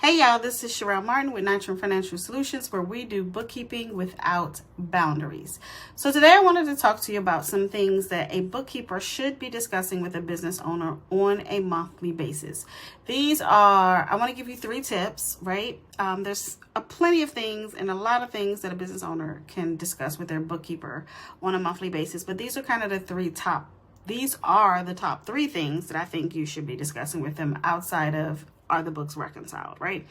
Hey y'all, this is Sherelle Martin with Nitram Financial Solutions, where we do bookkeeping without boundaries. So today I wanted to talk to you about some things that a bookkeeper should be discussing with a business owner on a monthly basis. I want to give you 3 tips, right? There's plenty of things and a lot of things that a business owner can discuss with their bookkeeper on a monthly basis, but these are kind of these are the top 3 things that I think you should be discussing with them outside of are the books reconciled, right?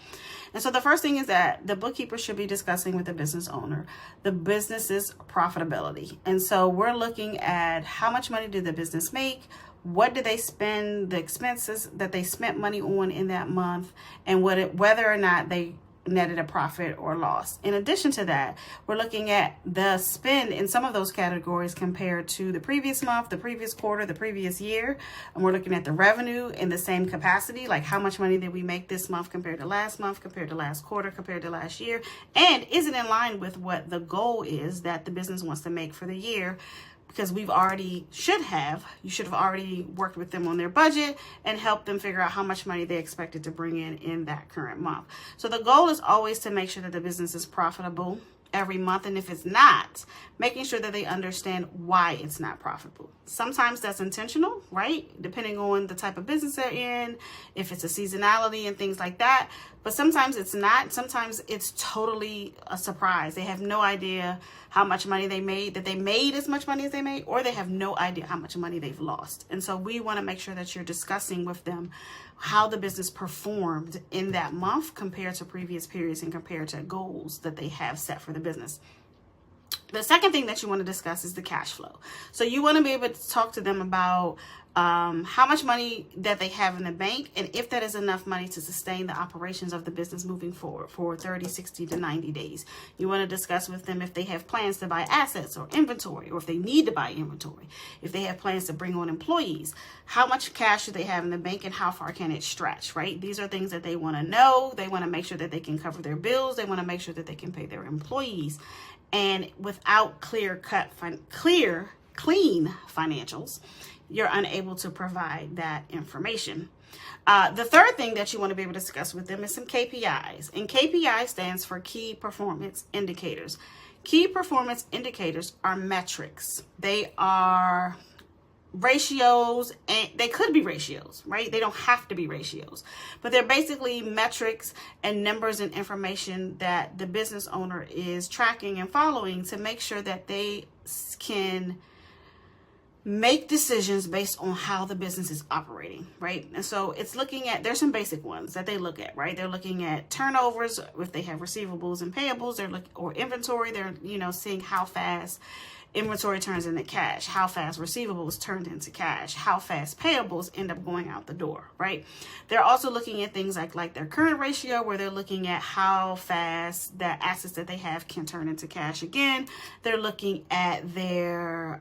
And so the first thing is that the bookkeeper should be discussing with the business owner the business's profitability. And so we're looking at how much money did the business make, what did they spend, the expenses that they spent money on in that month, and whether or not they netted a profit or loss. In addition to that, we're looking at the spend in some of those categories compared to the previous month, the previous quarter, the previous year. And we're looking at the revenue in the same capacity, like how much money did we make this month compared to last month, compared to last quarter, compared to last year, and is it in line with what the goal is that the business wants to make for the year? Because you should have already worked with them on their budget and helped them figure out how much money they expected to bring in that current month. So the goal is always to make sure that the business is profitable every month. And if it's not, making sure that they understand why it's not profitable. Sometimes that's intentional, right? Depending on the type of business they're in, if it's a seasonality and things like that. But sometimes it's not. Sometimes it's totally a surprise. They have no idea how much money they made, that they made as much money as they made, or they have no idea how much money they've lost. And so we want to make sure that you're discussing with them how the business performed in that month compared to previous periods and compared to goals that they have set for the business. The second thing that you want to discuss is the cash flow. So you want to be able to talk to them about how much money that they have in the bank and if that is enough money to sustain the operations of the business moving forward for 30, 60 to 90 days. You want to discuss with them if they have plans to buy assets or inventory, or if they need to buy inventory, if they have plans to bring on employees, how much cash do they have in the bank and how far can it stretch, right? These are things that they want to know. They want to make sure that they can cover their bills. They want to make sure that they can pay their employees. And without clean financials, you're unable to provide that information. The third thing that you want to be able to discuss with them is some KPIs. And KPI stands for key performance indicators. Key performance indicators are metrics. They are ratios, and they could be ratios, right? They don't have to be ratios, but they're basically metrics and numbers and information that the business owner is tracking and following to make sure that they can make decisions based on how the business is operating, right? And so it's there's some basic ones that they look at, right? They're looking at turnovers, if they have receivables and payables, or inventory, they're, seeing how fast inventory turns into cash, how fast receivables turned into cash, how fast payables end up going out the door, right? They're also looking at things like their current ratio, where they're looking at how fast the assets that they have can turn into cash again. They're looking at their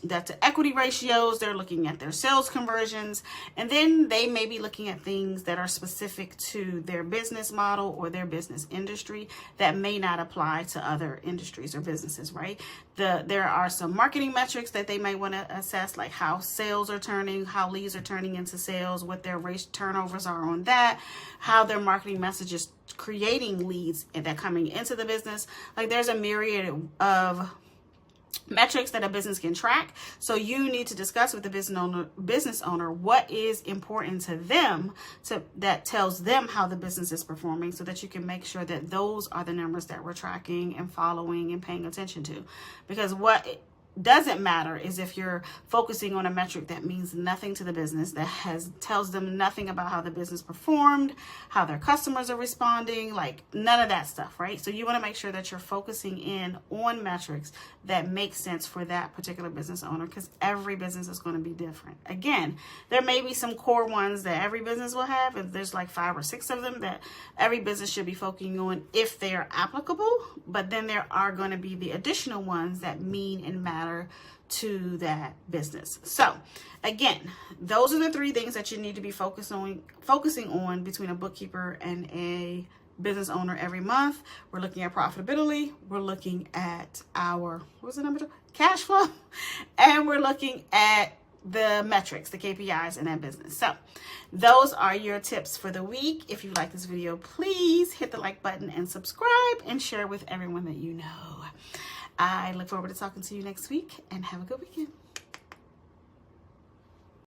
debt to equity ratios. They're looking at their sales conversions. And then they may be looking at things that are specific to their business model or their business industry that may not apply to other industries or businesses, right? There are some marketing metrics that they may want to assess, like how sales are turning, how leads are turning into sales, what their turnovers are on that, how their marketing message is creating leads that are coming into the business. Like there's a myriad of metrics that a business can track. So you need to discuss with the business owner what is important to them that tells them how the business is performing, so that you can make sure that those are the numbers that we're tracking and following and paying attention to. Because what doesn't matter is if you're focusing on a metric that means nothing to the business, that tells them nothing about how the business performed, how their customers are responding, like none of that stuff, right? So you want to make sure that you're focusing in on metrics that make sense for that particular business owner, because every business is going to be different. Again, there may be some core ones that every business will have, and there's like 5 or 6 of them that every business should be focusing on if they are applicable, but then there are going to be the additional ones that mean and matter to that business. So again, those are the 3 things that you need to be focusing on between a bookkeeper and a business owner every month. We're looking at profitability, we're looking at our cash flow, and we're looking at the metrics, the KPIs in that business. So those are your tips for the week. If you like this video, please hit the like button and subscribe and share with everyone that you know. I look forward to talking to you next week, and have a good weekend.